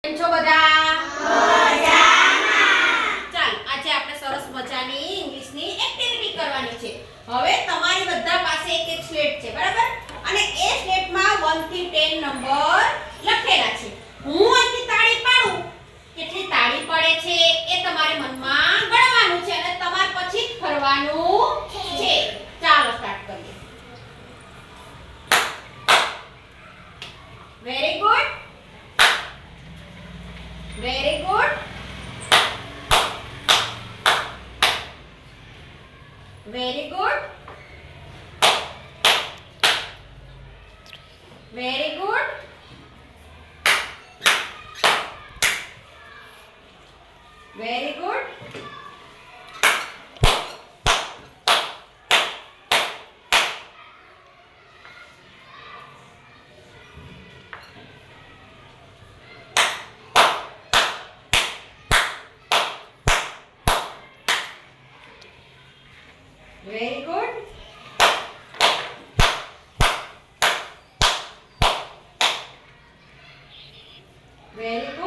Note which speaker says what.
Speaker 1: કેમ છો બધા?
Speaker 2: મજામાં.
Speaker 1: ચાલ આજે આપણે સરસ મજાની ઇંગ્લિશની એક્ટિવિટી કરવાની છે. હવે તમારી બધા પાસે એક એક સ્લેટ છે, બરાબર? અને એ સ્લેટમાં 1 થી 10 નંબર લખેલા છે. હું અહીંથી તાળી પાડું, કેટલી તાળી પડે છે એ તમારે મનમાં ગણવાનું છે અને તમારે પછી જ ફરવાનું છે. ચાલો સ્ટાર્ટ કરીએ. Very good. Very good. Very good. Very good. Very good. Very good. Very good.